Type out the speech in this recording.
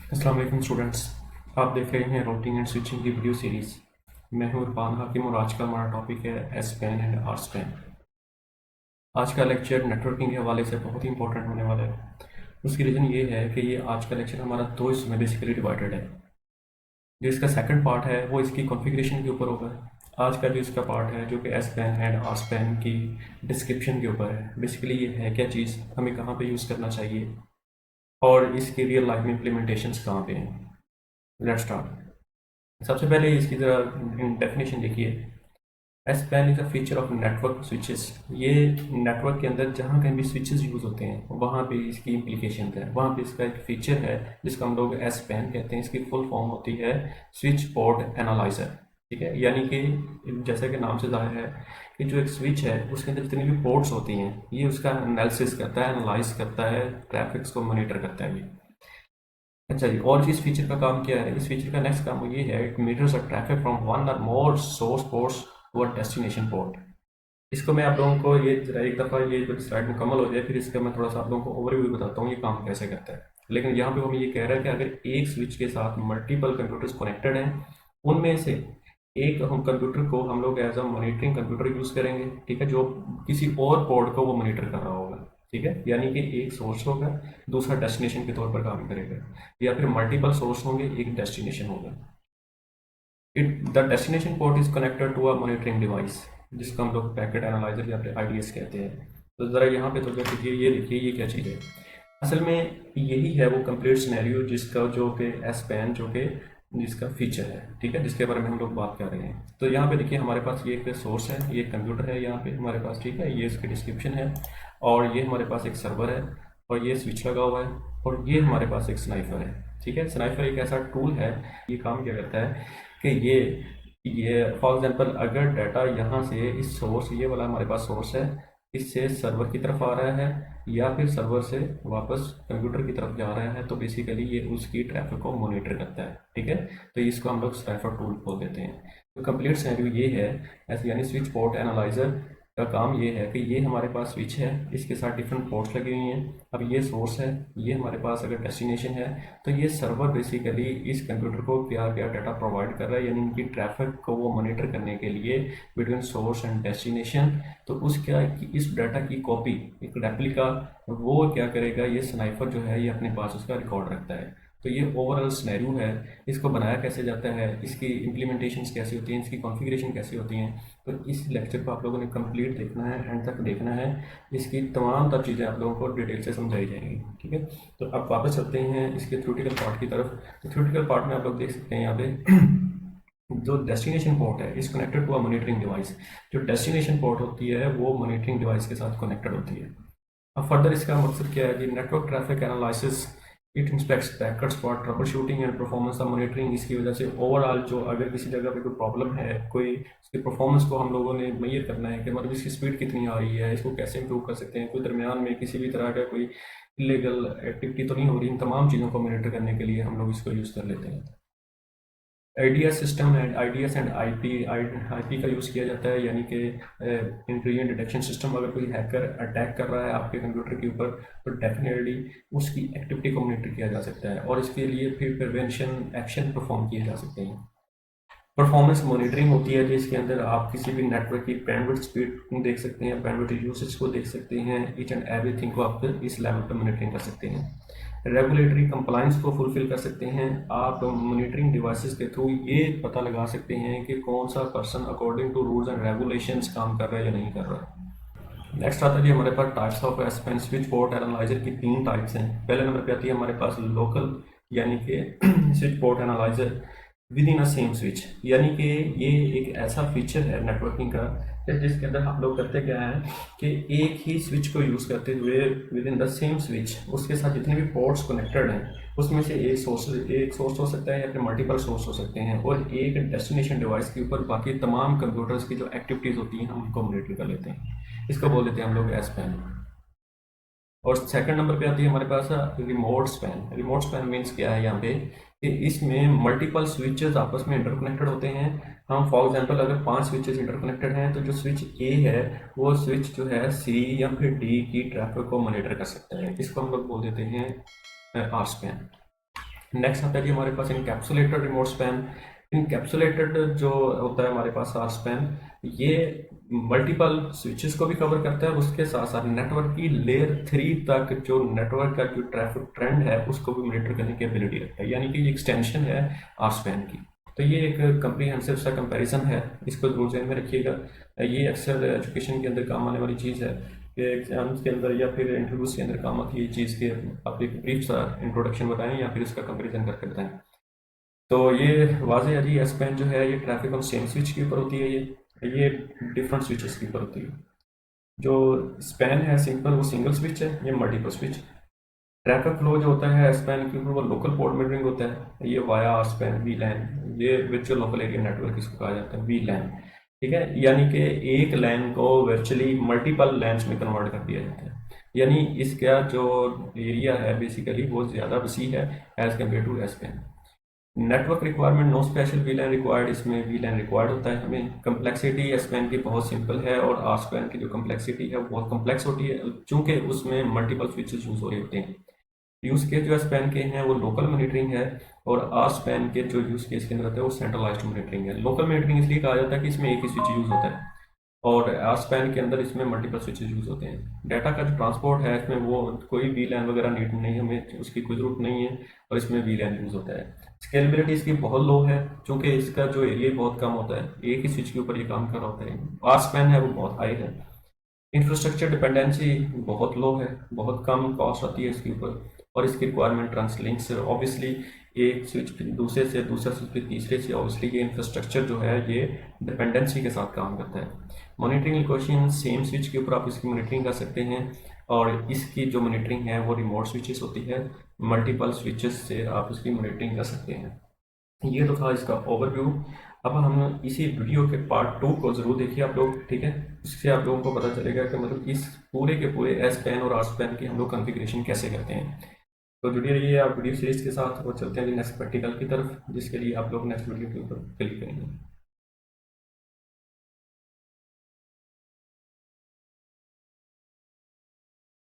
अस्सलाम वालेकुम स्टूडेंट्स। आप देख रहे हैं राउटिंग एंड स्विचिंग की वीडियो सीरीज़। मैं हूं इरफान हाकिम और आज का हमारा टॉपिक है SPAN and RSPAN. आज का लेक्चर नेटवर्किंग के हवाले से बहुत ही इंपॉर्टेंट होने वाला है। उसकी रीज़न ये है कि ये आज का लेक्चर हमारा दो हिस्सों में बेसिकली डिवाइडेड है। जो इसका सेकंड पार्ट है वो इसकी कॉन्फ़िगरेशन के ऊपर होगा। आज का जो इसका पार्ट है जो कि SPAN and RSPAN की डिस्क्रिप्शन के ऊपर है। बेसिकली ये है क्या चीज़, हमें कहाँ पे यूज़ करना चाहिए और इसके रियल लाइफ में इम्प्लीमेंटेशंस कहाँ पे हैं। Let's start. सबसे पहले इसकी ज़रा डेफिनेशन देखिए। S pan is a feature of network switches. ये नेटवर्क के अंदर जहाँ कहीं भी स्विचेस यूज़ होते हैं वहाँ पे इसकी इम्प्लीकेशन है, वहाँ पे इसका एक फीचर है जिसको हम लोग एस पैन कहते हैं। इसकी फुल फॉर्म होती है स्विच पोर्ट एनालाइजर। ठीक है, यानी कि जैसा कि नाम से जाहिर है कि जो एक स्विच है उसके अंदर जितनी भी पोर्ट्स होती हैं ये उसका एनालिसिस करता है, एनालाइज करता है, ट्रैफिक्स को मॉनिटर करता है ये। अच्छा जी, और इस फीचर का काम क्या है? इस फीचर का नेक्स्ट काम ये है, it meters a traffic from one or more source ports to a destination port. इसको मैं आप लोगों को ये जरा एक दफ़ा ये जो स्लाइड मुकम्मल हो जाए फिर इसका मैं थोड़ा सा आप लोगों को ओवरव्यू बताता हूँ ये काम कैसे करता है। लेकिन यहाँ पे हमें ये कह रहा है कि अगर एक स्विच के साथ मल्टीपल कंप्यूटर्स कनेक्टेड हैं, उनमें से एक हम कंप्यूटर को हम लोग as a monitoring computer use करेंगे। ठीक है, जो किसी और पोर्ट को वो मॉनिटर कर रहा होगा। ठीक है, यानी कि एक सोर्स होगा, दूसरा डेस्टिनेशन के तौर पर काम करेगा, या फिर मल्टीपल सोर्स होंगे, एक डेस्टिनेशन होगा। It the destination port is connected to a monitoring device जिसको हम लोग पैकेट एनालाइजर या फिर आईडीएस कहते हैं। तो ज़रा यहाँ पे तो देखिए, ये देखिए ये क्या चीज़ है। असल में यही है वो कंप्लीट सिनेरियो जिसका जो कि एस पैन जो कि जिसका फीचर है। ठीक है, जिसके बारे में हम लोग बात कर रहे हैं। तो यहाँ पे देखिए हमारे पास ये एक सोर्स है, ये कंप्यूटर है यहाँ पे हमारे पास। ठीक है, ये इसकी डिस्क्रिप्शन है और ये हमारे पास एक सर्वर है और ये स्विच लगा हुआ है और ये हमारे पास एक स्नाइफर है। ठीक है, स्नाइफर एक ऐसा टूल है, ये काम क्या करता है कि ये फॉर एग्जांपल अगर डाटा यहाँ से इस सोर्स, ये वाला हमारे पास सोर्स है, इससे सर्वर की तरफ आ रहा है या फिर सर्वर से वापस कंप्यूटर की तरफ जा रहा है, तो बेसिकली ये उसकी ट्रैफिक को मॉनिटर करता है। ठीक है, तो इसको हम लोग स्नाइफर टूल बोल देते हैं। तो कंप्लीट सिनेरियो ये है ऐसे, यानी स्विच पोर्ट एनालाइजर का काम ये है कि ये हमारे पास स्विच है, इसके साथ डिफरेंट पोर्ट्स लगी हुई हैं। अब ये सोर्स है, ये हमारे पास अगर डेस्टिनेशन है, तो ये सर्वर बेसिकली इस कंप्यूटर को क्या क्या डाटा प्रोवाइड कर रहा है, यानी इनकी ट्रैफिक को वो मॉनिटर करने के लिए बिटवीन सोर्स एंड डेस्टिनेशन। तो उस क्या इस डाटा की कॉपी, एक रेप्लिका, वो क्या करेगा, ये स्नाइफर जो है ये अपने पास उसका रिकॉर्ड रखता है। तो ये ओवरऑल सिनेरियो है। इसको बनाया कैसे जाता है, इसकी इम्प्लीमेंटेशंस कैसी होती हैं, इसकी कॉन्फ़िगरेशन कैसी होती हैं, तो इस लेक्चर को आप लोगों ने कंप्लीट देखना है, एंड तक देखना है। इसकी तमाम तर चीज़ें आप लोगों को डिटेल से समझाई जाएंगी। ठीक है, तो अब वापस चलते हैं इसके थ्योरेटिकल पार्ट की तरफ। तो थ्योरेटिकल पार्ट में आप लोग देख सकते हैं यहाँ पे जो डेस्टिनेशन पोर्ट है is connected to a monitoring device. जो डेस्टिनेशन पोर्ट होती है वो मॉनिटरिंग डिवाइस के साथ कनेक्टेड होती है। अब फर्दर इसका मकसद क्या है कि network traffic analysis, it inspects packets for trouble shooting and performance of monitoring. इसकी वजह से ओवरऑल जो अगर किसी जगह पे कोई प्रॉब्लम है, कोई उसकी परफॉर्मेंस को हम लोगों ने मेजर करना है कि मतलब इसकी स्पीड कितनी आ रही है, इसको कैसे इंप्रूव कर सकते हैं, कोई दरमियान में किसी भी तरह का कोई इलीगल एक्टिविटी तो नहीं हो रही, इन तमाम चीज़ों को मॉनिटर करने के लिए हम लोग इसको यूज़ कर लेते हैं। IDs system and IDs and IP का यूज़ किया जाता है, यानी कि इंट्रूजन डिटेक्शन सिस्टम। अगर कोई हैकर अटैक कर रहा है आपके कंप्यूटर के ऊपर तो डेफिनेटली उसकी एक्टिविटी को मॉनिटर किया जा सकता है और इसके लिए फिर प्रिवेंशन एक्शन परफॉर्म किए जा सकते हैं। परफॉर्मेंस मॉनिटरिंग होती है जिसके अंदर आप किसी भी नेटवर्क की बैंडविड्थ स्पीड देख सकते हैं, बैंडविड्थ यूसेज को देख सकते हैं, ईच एंड एवरीथिंग को आप इस लेवल पर मॉनिटरिंग कर सकते हैं। रेगुलेटरी कंप्लाइंस को फुलफिल कर सकते हैं। आप मॉनिटरिंग डिवाइसेस के थ्रू ये पता लगा सकते हैं कि कौन सा person according to rules and regulations काम कर रहा है या नहीं कर रहा है। नेक्स्ट आता है जी हमारे पास types of S pan switch port analyser की तीन टाइप्स हैं। पहले नंबर पे आती है हमारे पास लोकल, यानी कि switch port analyser with in a same switch, यानी कि ये एक ऐसा फीचर है नेटवर्किंग का कि जिसके अंदर हम लोग करते क्या है कि एक ही स्विच को यूज़ करते हुए with in the same switch उसके साथ जितने भी पोर्ट्स कनेक्टेड हैं उसमें से एक सोर्स हो सकता है या फिर मल्टीपल सोर्स हो सकते हैं, और एक डेस्टिनेशन डिवाइस के ऊपर बाकी तमाम कंप्यूटर्स की जो एक्टिविटीज़ होती हैं हम उनको मॉनिटर कर लेते हैं। इसको बोल देते हैं हम लोग एस पैन। और सेकंड नंबर पे आती है हमारे पास remote span. Remote span means क्या है यहाँ पे कि इसमें मल्टीपल स्विचेस आपस में इंटरकनेक्टेड होते हैं। हम फॉर एग्जांपल अगर 5 स्विचेस इंटरकनेक्टेड हैं तो जो स्विच ए है वो स्विच जो है सी या फिर डी की ट्रैफिक को मॉनिटर कर सकता है। इसको हम लोग बोल देते हैं आर स्पैन। नेक्स्ट आता है जी हमारे पास इनकैप्सुलेटेड रिमोट स्पैन। इनकैप्सुलेटेड जो होता है हमारे पास आर स्पैन, ये मल्टीपल स्विचेस को भी कवर करता है, उसके साथ साथ नेटवर्क की लेयर 3 तक जो नेटवर्क का जो ट्रैफिक ट्रेंड है उसको भी मॉनिटर करने की एबिलिटी रखता है, यानी कि ये एक्सटेंशन है आर स्पैन की। तो ये एक कंप्रीहेंसिव सा कंपैरिजन है, इसको जरूर ध्यान में रखिएगा। ये अक्सर एजुकेशन के अंदर काम आने वाली चीज़ है कि एग्जाम्स के अंदर या फिर इंटरव्यूज के अंदर काम आती है चीज़ के, आप एक ब्रीफ सा इंट्रोडक्शन बताएं या फिर उसका कंपैरिजन करके बताएं। तो ये वाज़ेह है जी, एस पेन जो है ये ट्रैफिक ऑन सेम स्विच के ऊपर होती है, ये डिफरेंट स्विचेस के ऊपर होती है। जो स्पैन है सिंपल, वो सिंगल स्विच है, ये मल्टीपल स्विच। ट्रैफिक फ्लो जो होता है स्पैन के ऊपर वो लोकल पोर्ट मीटरिंग होता है, ये via RSPAN VLAN, ये वर्चुअल लोकल एरिया नेटवर्क इसको कहा जाता है, वी लैन। ठीक है, यानी कि एक लैन को वर्चुअली मल्टीपल लैन्स में कन्वर्ट कर दिया जाता है, यानी इसका जो एरिया है बेसिकली वो ज़्यादा वसी है as compare to SPAN. Network requirement no special VLAN required, इसमें वीलैन रिक्वायर्ड होता है हमें। कम्प्लेक्सिटी एस पेन की बहुत सिंपल है और आर स्पैन की जो कम्प्लेक्सिटी है वो बहुत कम्प्लेक्स होती है, चूंकि उसमें मल्टीपल स्विचेस यूज हो रहे होते हैं। यूज केस जो स्पैन के हैं वो लोकल मॉनिटरिंग है, और आर स्पैन के जो यूज केस के अंदर होता है वो सेंट्रलाइज्ड मॉनिटरिंग है। लोकल मॉनिटरिंग इसलिए कहा जाता है कि इसमें एक ही स्विच यूज होता है, और आर स्पैन के अंदर इसमें मल्टीपल स्विचेस यूज होते हैं। डाटा का जो ट्रांसपोर्ट है इसमें वो कोई वीलैन वगैरह नीड नहीं, हमें उसकी कोई ज़रूरत नहीं है, और इसमें वीलैन यूज होता है। स्केलेबिलिटी इसकी बहुत लो है, क्योंकि इसका जो एरिया बहुत कम होता है, एक ही स्विच के ऊपर ये काम कर रहा होता है। आर स्पैन है वो बहुत हाई है। इंफ्रास्ट्रक्चर डिपेंडेंसी बहुत लो है, बहुत कम कॉस्ट आती है इसके ऊपर, और इसकी रिक्वायरमेंट ट्रांसलिंक से ऑब्वियसली एक स्विच दूसरे से दूसरा स्विच फिर तीसरे से, ऑब्वियसली ये इंफ्रास्ट्रक्चर जो है ये डिपेंडेंसी के साथ काम करता है। मॉनिटरिंग लोकेशन सेम स्विच के ऊपर आप इसकी मॉनिटरिंग कर सकते हैं, और इसकी जो मॉनिटरिंग है वो रिमोट स्विचेस होती है, मल्टीपल स्विचेस से आप इसकी मॉनिटरिंग कर सकते हैं। ये तो था इसका ओवरव्यू। अब हम इसी वीडियो के पार्ट 2 को ज़रूर देखिए आप लोग, ठीक है। इससे आप लोगों को पता चलेगा कि मतलब इस पूरे के पूरे एस पेन और आर पेन की हम लोग कॉन्फ़िगरेशन कैसे करते हैं। तो जुड़े रहिए आप वीडियो सीरीज़ के साथ, और चलते हैं नेक्स्ट प्रैक्टिकल की तरफ, जिसके लिए आप लोग नेक्स्ट वीडियो के ऊपर क्लिक करेंगे।